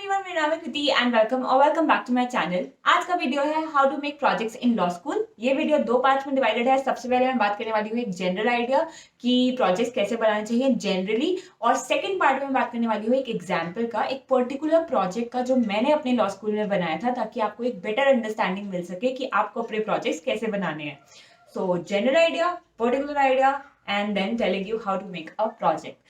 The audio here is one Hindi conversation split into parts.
एवरीवन, मेरा नाम है Kriti and welcome back to my channel. आज का वीडियो है how to make projects in law school. ये वीडियो दो पार्ट्स में डिवाइडेड है। सबसे पहले मैं बात करने वाली हूँ एक जनरल आइडिया कि प्रोजेक्ट्स कैसे बनाने चाहिए जनरली, और सेकंड पार्ट में बात करने वाली हूँ एक एग्जांपल का, एक पर्टिकुलर प्रोजेक्ट का जो मैंने अपने लॉ स्कूल में बनाया था, ताकि आपको एक बेटर अंडरस्टैंडिंग मिल सके कि आपको अपने प्रोजेक्ट्स कैसे बनाने हैं। So general idea, particular idea and then telling you how to make a project.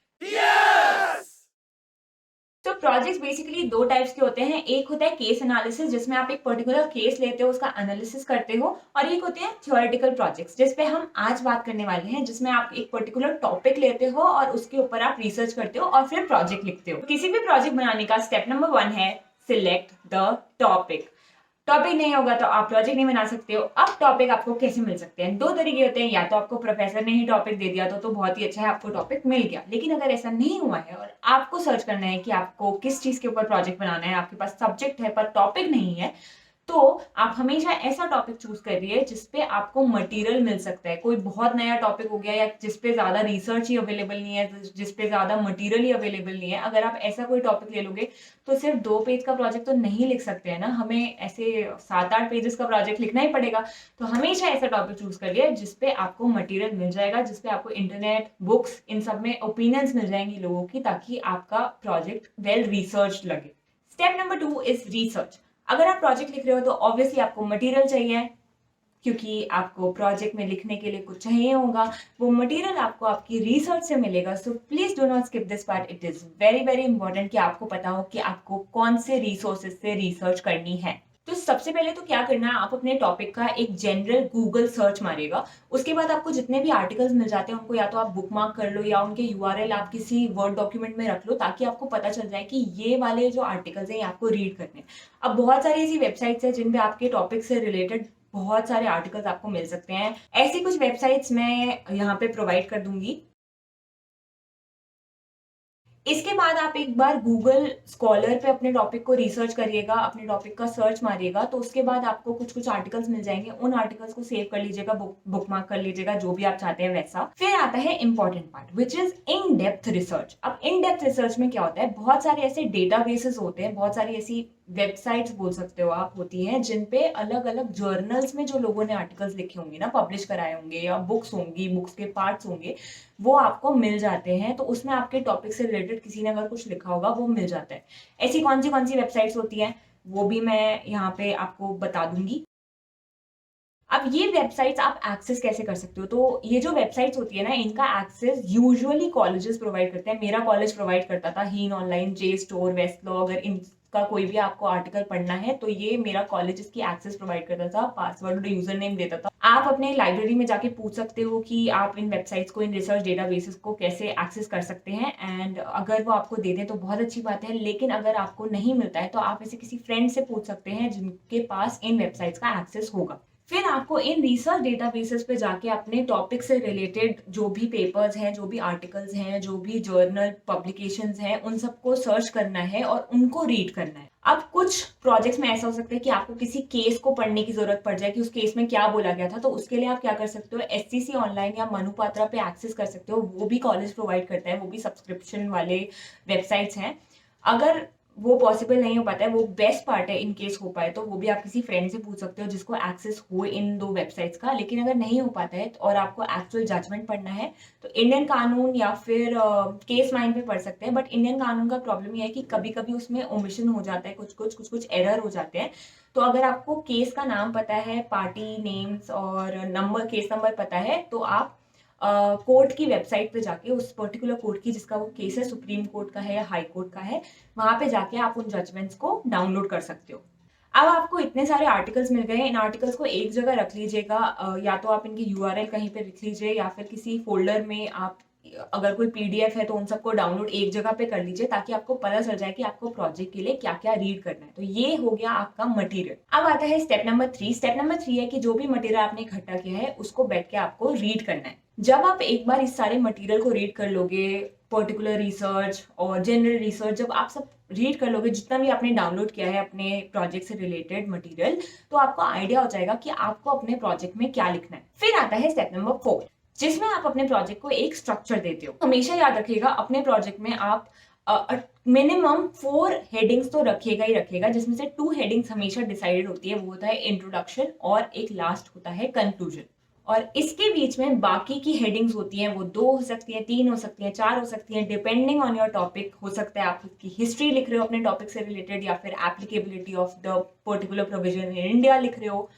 तो प्रोजेक्ट्स बेसिकली दो टाइप्स के होते हैं। एक होता है केस एनालिसिस, जिसमें आप एक पर्टिकुलर केस लेते हो, उसका एनालिसिस करते हो, और एक होते हैं थ्योरेटिकल प्रोजेक्ट्स, जिसपे हम आज बात करने वाले हैं, जिसमें आप एक पर्टिकुलर टॉपिक लेते हो और उसके ऊपर आप रिसर्च करते हो और फिर प्रोजेक्ट लिखते हो। किसी भी प्रोजेक्ट बनाने का स्टेप नंबर 1 है सिलेक्ट द टॉपिक। टॉपिक नहीं होगा तो आप प्रोजेक्ट नहीं बना सकते हो। अब टॉपिक आपको कैसे मिल सकते हैं? दो तरीके होते हैं, या तो आपको प्रोफेसर ने ही टॉपिक दे दिया तो बहुत ही अच्छा है, आपको टॉपिक मिल गया। लेकिन अगर ऐसा नहीं हुआ है और आपको सर्च करना है कि आपको किस चीज के ऊपर प्रोजेक्ट बनाना है, आपके पास सब्जेक्ट है पर टॉपिक नहीं है, तो आप हमेशा ऐसा टॉपिक चूज करिए जिसपे आपको मटेरियल मिल सकता है। कोई बहुत नया टॉपिक हो गया या जिसपे ज्यादा रिसर्च ही अवेलेबल नहीं है, जिसपे ज्यादा मटेरियल ही अवेलेबल नहीं है। अगर आप ऐसा कोई टॉपिक ले लोगे तो सिर्फ 2 पेज का प्रोजेक्ट तो नहीं लिख सकते हैं ना, हमें ऐसे 7-8 पेजेस का प्रोजेक्ट लिखना ही पड़ेगा। तो हमेशा ऐसा टॉपिक चूज करिए जिसपे आपको मटेरियल मिल जाएगा, जिसपे आपको इंटरनेट, बुक्स, इन सब में ओपिनियंस मिल जाएंगी लोगों की, ताकि आपका प्रोजेक्ट वेल रिसर्च लगे। Step number 2 is research. अगर आप प्रोजेक्ट लिख रहे हो तो ऑब्वियसली आपको मटेरियल चाहिए, क्योंकि आपको प्रोजेक्ट में लिखने के लिए कुछ चाहिए होगा। वो मटेरियल आपको आपकी रिसर्च से मिलेगा। So please do not skip this part. It is very very important कि आपको पता हो कि आपको कौन से रिसोर्सेज से रिसर्च करनी है। तो सबसे पहले तो क्या करना है, आप अपने टॉपिक का एक जनरल गूगल सर्च मारिएगा। उसके बाद आपको जितने भी आर्टिकल्स मिल जाते हैं उनको या तो आप बुकमार्क कर लो, या उनके यूआरएल आप किसी वर्ड डॉक्यूमेंट में रख लो, ताकि आपको पता चल जाए कि ये वाले जो आर्टिकल्स हैं ये आपको रीड करने हैं। अब बहुत सारी ऐसी वेबसाइट्स हैं जिन पे आपके टॉपिक से रिलेटेड बहुत सारे आर्टिकल्स आपको मिल सकते हैं। ऐसी कुछ वेबसाइट्स मैं यहाँ पे प्रोवाइड कर दूंगी। इसके बाद आप एक बार गूगल स्कॉलर पे अपने टॉपिक को रिसर्च करिएगा, अपने टॉपिक का सर्च मारिएगा, तो उसके बाद आपको कुछ कुछ आर्टिकल्स मिल जाएंगे। उन आर्टिकल्स को सेव कर लीजिएगा, बुकमार्क कर लीजिएगा, जो भी आप चाहते हैं वैसा। फिर आता है important part which is in depth research. अब इन डेप्थ रिसर्च में क्या होता है, बहुत सारे ऐसे डेटाबेसेस होते हैं, बहुत सारी ऐसी वेबसाइट्स बोल सकते हो आप होती हैं, जिन पे अलग अलग जर्नल्स में जो लोगों ने आर्टिकल्स लिखे होंगे ना, पब्लिश कराए होंगे, या बुक्स होंगी, बुक्स के पार्ट्स होंगे, वो आपको मिल जाते हैं। तो उसमें आपके टॉपिक से रिलेटेड किसी ने अगर कुछ लिखा होगा वो मिल जाता है। ऐसी कौन सी वेबसाइट्स होती हैं वो भी मैं यहाँ पे आपको बता दूंगी। अब ये वेबसाइट्स आप एक्सेस कैसे कर सकते हो? तो ये जो वेबसाइट्स होती है ना, इनका एक्सेस यूजुअली कॉलेजेस प्रोवाइड करते हैं। मेरा कॉलेज प्रोवाइड करता था, हीन ऑनलाइन, जे स्टोर, वेस्ट लॉ। अगर इनका कोई भी आपको आर्टिकल पढ़ना है तो ये मेरा कॉलेज इसकी एक्सेस प्रोवाइड करता था, पासवर्ड और यूजर नेम देता था। आप अपने लाइब्रेरी में जाके पूछ सकते हो कि आप इन वेबसाइट्स को, इन रिसर्च डेटाबेसेस को कैसे एक्सेस कर सकते हैं, एंड अगर वो आपको दे दें तो बहुत अच्छी बात है। लेकिन अगर आपको नहीं मिलता है तो आप ऐसे किसी फ्रेंड से पूछ सकते हैं जिनके पास इन वेबसाइट्स का एक्सेस होगा। फिर आपको इन रिसर्च डेटाबेसेस पे जाके अपने टॉपिक से रिलेटेड जो भी पेपर्स हैं, जो भी आर्टिकल्स हैं, जो भी जर्नल पब्लिकेशंस हैं, उन सबको सर्च करना है और उनको रीड करना है। अब कुछ प्रोजेक्ट्स में ऐसा हो सकता है कि आपको किसी केस को पढ़ने की जरूरत पड़ जाए कि उस केस में क्या बोला गया था, तो उसके लिए आप क्या कर सकते हो, एससीसी ऑनलाइन या मनुपात्रा पे एक्सेस कर सकते हो। वो भी कॉलेज प्रोवाइड करता है, वो भी सब्सक्रिप्शन वाले वेबसाइट्स हैं। अगर वो पॉसिबल नहीं हो पाता है, वो बेस्ट पार्ट है, इन केस हो पाए तो वो भी आप किसी फ्रेंड से पूछ सकते हो जिसको एक्सेस हो इन दो वेबसाइट्स का। लेकिन अगर नहीं हो पाता है और आपको एक्चुअल जजमेंट पढ़ना है तो इंडियन कानून या फिर केस माइन पे पढ़ सकते हैं। बट इंडियन कानून का प्रॉब्लम ये है कि कभी कभी उसमें ओमिशन हो जाता है, कुछ एरर हो जाते हैं। तो अगर आपको केस का नाम पता है, पार्टी नेम्स और नंबर, केस नंबर पता है, तो आप कोर्ट की वेबसाइट पे जाके उस पर्टिकुलर कोर्ट की, जिसका वो केस है, सुप्रीम कोर्ट का है या हाई कोर्ट का है, वहां पे जाके आप उन जजमेंट्स को डाउनलोड कर सकते हो। अब आपको इतने सारे आर्टिकल्स मिल गए, इन आर्टिकल्स को एक जगह रख लीजिएगा, या तो आप इनकी यूआरएल कहीं पे लिख लीजिए, या फिर किसी फोल्डर में आप, अगर कोई पीडीएफ है तो उन सबको डाउनलोड एक जगह पे कर लीजिए, ताकि आपको पता चल जाए कि आपको प्रोजेक्ट के लिए क्या क्या रीड करना है। तो ये हो गया आपका मटेरियल। अब आता है स्टेप नंबर 3। स्टेप नंबर 3 है कि जो भी मटेरियल आपने इकट्ठा किया है उसको बैठ के आपको रीड करना है। जब आप एक बार इस सारे मटेरियल को रीड कर लोगे, पर्टिकुलर रिसर्च और जनरल रिसर्च, जब आप सब रीड कर लोगे, जितना भी आपने डाउनलोड किया है अपने प्रोजेक्ट से रिलेटेड मटेरियल, तो आपको आइडिया हो जाएगा कि आपको अपने प्रोजेक्ट में क्या लिखना है। फिर आता है स्टेप नंबर 4, जिसमें आप अपने प्रोजेक्ट को एक स्ट्रक्चर देते हो। हमेशा याद रखिएगा, अपने प्रोजेक्ट में आप मिनिमम 4 हेडिंग्स तो रखेगा ही रखेगा, जिसमें से 2 हेडिंग्स हमेशा डिसाइडेड होती है, वो होता है इंट्रोडक्शन और एक लास्ट होता है कंक्लूजन। और इसके बीच में बाकी की हेडिंग्स होती हैं, वो 2 हो सकती हैं, 3 हो सकती हैं, 4 हो सकती हैं, डिपेंडिंग ऑन योर टॉपिक। हो सकता है आप उसकी हिस्ट्री लिख रहे हो अपने टॉपिक से रिलेटेड, या फिर applicability of the particular provision in India लिख रहे हो।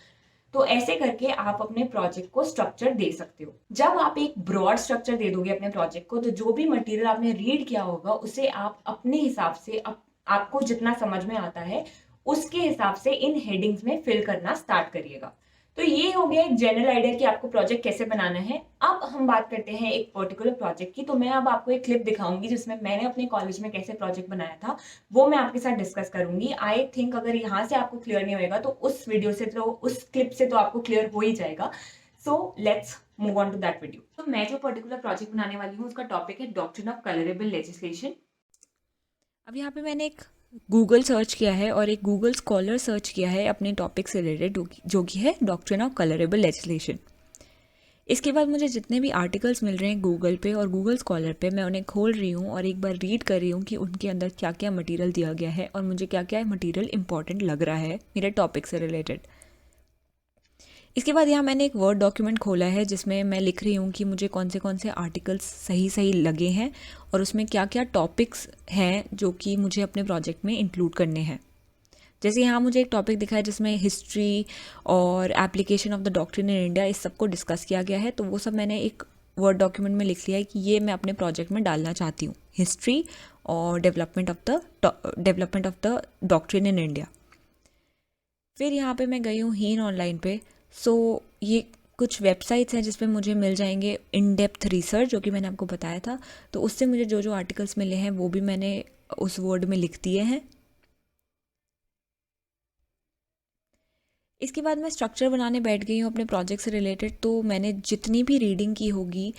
तो ऐसे करके आप अपने प्रोजेक्ट को स्ट्रक्चर दे सकते हो। जब आप एक ब्रॉड स्ट्रक्चर दे दोगे अपने प्रोजेक्ट को, तो जो भी मटेरियल आपने रीड किया होगा उसे आप अपने हिसाब से आपको जितना समझ में आता है उसके हिसाब से इन हेडिंग्स में फिल करना स्टार्ट करिएगा। तो ये हो गया एक जनरल आइडिया कि आपको प्रोजेक्ट कैसे बनाना है। अब हम बात करते हैं एक पर्टिकुलर प्रोजेक्ट की। तो मैं अब आपको एक क्लिप दिखाऊंगी जिसमें मैंने अपने कॉलेज में कैसे प्रोजेक्ट बनाया था, वो मैं आपके साथ डिस्कस करूंगी। आई थिंक अगर यहाँ से आपको क्लियर नहीं होगा तो उस वीडियो से, तो उस क्लिप से तो आपको क्लियर हो ही जाएगा। So let's move on to that video. तो मैं जो पर्टिकुलर प्रोजेक्ट बनाने वाली हूँ उसका टॉपिक है डॉक्ट्रिन ऑफ कलरेबल लेजिस्लेशन। अब यहाँ पे मैंने एक गूगल सर्च किया है और एक गूगल स्कॉलर सर्च किया है अपने टॉपिक से रिलेटेड, जो कि है डॉक्ट्रिन ऑफ कलरेबल लेजिस्लेशन। इसके बाद मुझे जितने भी आर्टिकल्स मिल रहे हैं गूगल पे और गूगल स्कॉलर पे, मैं उन्हें खोल रही हूँ और एक बार रीड कर रही हूँ कि उनके अंदर क्या क्या मटेरियल दिया गया है और मुझे क्या क्या मटेरियल इंपॉर्टेंट लग रहा है मेरे टॉपिक से रिलेटेड। इसके बाद यहाँ मैंने एक वर्ड डॉक्यूमेंट खोला है जिसमें मैं लिख रही हूँ कि मुझे कौन से आर्टिकल्स सही सही लगे हैं और उसमें क्या क्या टॉपिक्स हैं जो कि मुझे अपने प्रोजेक्ट में इंक्लूड करने हैं। जैसे यहाँ मुझे एक टॉपिक दिखा है जिसमें हिस्ट्री और application of the doctrine in India, इस सब को डिस्कस किया गया है। तो वो सब मैंने एक वर्ड डॉक्यूमेंट में लिख लिया है कि ये मैं अपने प्रोजेक्ट में डालना चाहती हूँ, हिस्ट्री और development of the doctrine in India. फिर यहाँ पे मैं गई हूँ हीन ऑनलाइन पे। सो ये कुछ वेबसाइट्स हैं जिस पे मुझे मिल जाएंगे इन डेप्थ रिसर्च, जो कि मैंने आपको बताया था। तो उससे मुझे जो जो आर्टिकल्स मिले हैं वो भी मैंने उस वर्ड में लिख दिए हैं। इसके बाद मैं स्ट्रक्चर बनाने बैठ गई हूँ अपने प्रोजेक्ट से रिलेटेड। तो मैंने जितनी भी रीडिंग की होगी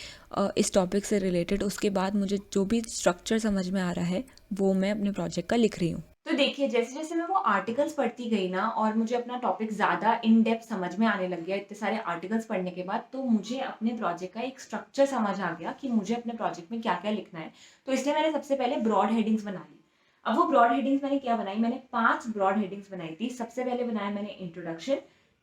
इस टॉपिक से रिलेटेड, उसके बाद मुझे जो भी स्ट्रक्चर समझ में आ रहा है वो मैं अपने प्रोजेक्ट का लिख रही हूँ। तो देखिए, जैसे जैसे मैं वो आर्टिकल्स पढ़ती गई ना और मुझे अपना टॉपिक ज़्यादा इन डेप्थ समझ में आने लग गया इतने सारे आर्टिकल्स पढ़ने के बाद, तो मुझे अपने प्रोजेक्ट का एक स्ट्रक्चर समझ आ गया कि मुझे अपने प्रोजेक्ट में क्या क्या लिखना है। तो इसलिए मैंने सबसे पहले ब्रॉड हेडिंग्स बना ली। अब वो ब्रॉड हेडिंग्स मैंने क्या बनाई, मैंने 5 ब्रॉड हेडिंग्स बनाई थी। सबसे पहले बनाया मैंने इंट्रोडक्शन,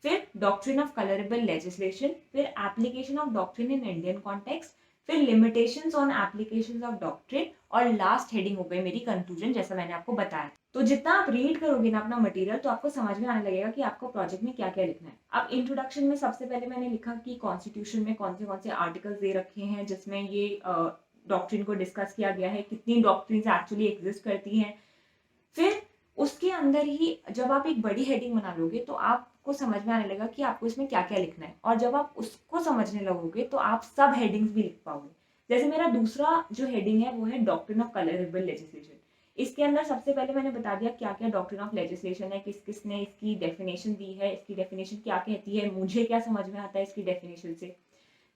फिर डॉक्ट्रिन ऑफ कलरेबल लेजिस्लेशन, फिर application of doctrine in Indian context, फिर limitations on applications of doctrine, और लास्ट हेडिंग हो गई मेरी कंक्लूजन, जैसा मैंने आपको बताया। तो जितना आप रीड करोगे ना अपना मटेरियल, तो आपको समझ में आने लगेगा कि आपको प्रोजेक्ट में क्या क्या लिखना है। अब इंट्रोडक्शन में सबसे पहले मैंने लिखा कि कॉन्स्टिट्यूशन में कौन से आर्टिकल्स दे रखे हैं जिसमें ये डॉक्ट्रिन को डिस्कस किया गया है, कितनी डॉक्ट्रिन्स एक्चुअली एग्जिस्ट करती हैं। फिर उसके अंदर ही जब आप एक बड़ी हेडिंग बना लोगे तो आपको समझ में आने लगेगा कि आपको इसमें क्या क्या लिखना है, और जब आप उसको समझने लगोगे तो आप सब हेडिंग्स भी लिख पाओगे। जैसे मेरा दूसरा जो हेडिंग है वो है डॉक्ट्रिन ऑफ कलरेबल लेजिस्लेशन। इसके अंदर सबसे पहले मैंने बता दिया क्या क्या डॉक्ट्रिन ऑफ लेजिस्लेशन है, किस किसने इसकी डेफिनेशन दी है, इसकी डेफिनेशन क्या कहती है, मुझे क्या समझ में आता है इसकी डेफिनेशन से।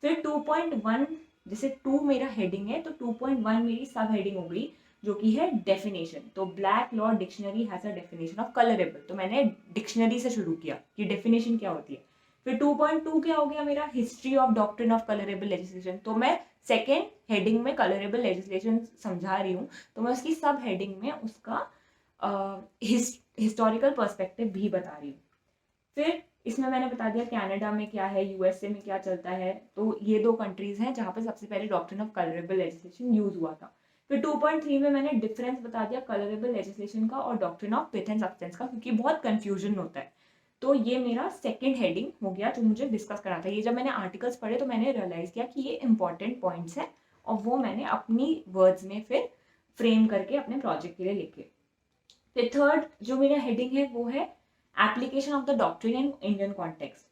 फिर 2.1, जैसे 2 मेरा हेडिंग है तो 2.1 मेरी सब हेडिंग हो गई, जो कि है डेफिनेशन। तो black law dictionary has a definition of colourable, तो मैंने डिक्शनरी से शुरू किया कि डेफिनेशन क्या होती है। फिर 2.2 क्या हो गया मेरा, history of doctrine of colourable legislation. तो मैं सेकेंड हेडिंग में कलरेबल लेजिस्लेशन समझा रही हूँ, तो मैं उसकी सब हेडिंग में उसका हिस्टोरिकल पर्सपेक्टिव भी बता रही हूँ। फिर इसमें मैंने बता दिया कनाडा में क्या है, यूएसए में क्या चलता है। तो ये 2 कंट्रीज हैं जहाँ पे सबसे पहले doctrine of colourable legislation use हुआ था। फिर 2.3 में मैंने डिफरेंस बता दिया कलरेबल लेजिस्लेशन का और doctrine of pith and substance का, क्योंकि बहुत कंफ्यूजन होता है। तो ये मेरा सेकंड हेडिंग हो गया जो मुझे डिस्कस करना था। ये जब मैंने आर्टिकल्स पढ़े तो मैंने रियलाइज किया कि ये इंपॉर्टेंट पॉइंट्स हैं, और वो मैंने अपनी वर्ड्स में फिर फ्रेम करके अपने प्रोजेक्ट के लिए लिखे। फिर थर्ड जो मेरा हेडिंग है वो है application of the doctrine in Indian context.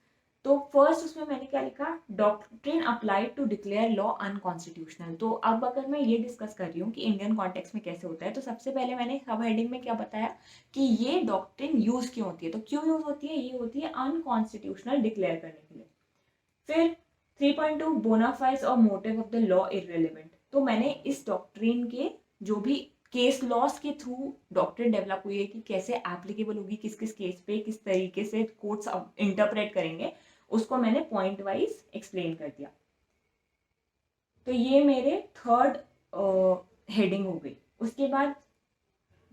तो फर्स्ट उसमें मैंने क्या लिखा, doctrine applied to declare law unconstitutional. तो अब अगर मैं ये डिस्कस कर रही हूँ कि इंडियन कॉन्टेक्स्ट में कैसे होता है, तो सबसे पहले मैंने सब हेडिंग में क्या बताया कि ये डॉक्ट्रिन यूज क्यों होती है। तो क्यों यूज होती है, ये होती है अनकॉन्स्टिट्यूशनल डिक्लेयर करने के लिए। फिर 3.2 बोनाफाइड्स और motive of the law irrelevant. तो मैंने इस डॉक्ट्रिन के जो भी केस लॉस के थ्रू डॉक्ट्रिन डेवलप हुई है कि कैसे एप्लीकेबल होगी, किस किस केस पे किस तरीके से कोर्ट्स इंटरप्रेट करेंगे, उसको मैंने पॉइंट वाइज एक्सप्लेन कर दिया। तो ये मेरे थर्ड हेडिंग हो गई। उसके बाद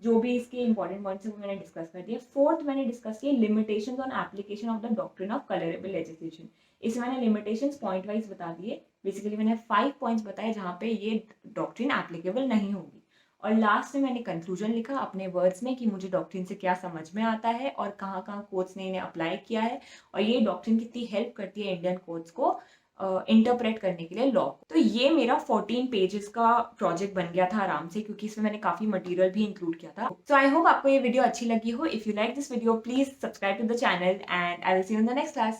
जो भी इसके इंपॉर्टेंट पॉइंट्स है वो मैंने डिस्कस कर दिया। फोर्थ मैंने डिस्कस किया limitations on application of the doctrine of colourable legislation. इसमें मैंने लिमिटेशंस पॉइंट वाइज बता दिए। बेसिकली मैंने 5 पॉइंट्स बताए जहाँ पे ये डॉक्ट्रिन एप्लीकेबल नहीं होगी। और लास्ट में मैंने कंक्लूजन लिखा अपने वर्ड्स में कि मुझे डॉक्ट्रिन से क्या समझ में आता है और कहाँ कहाँ कोर्ट्स ने इन्हें अप्लाई किया है और ये डॉक्ट्रिन कितनी हेल्प करती है इंडियन कोर्ट्स को इंटरप्रेट करने के लिए लॉ। तो ये मेरा 14 पेजेस का प्रोजेक्ट बन गया था आराम से, क्योंकि इसमें मैंने काफी मटेरियल भी इंक्लूड किया था। सो आई होप आपको ये वीडियो अच्छी लगी हो। If you like this video please subscribe to the channel and I will see you in the next class.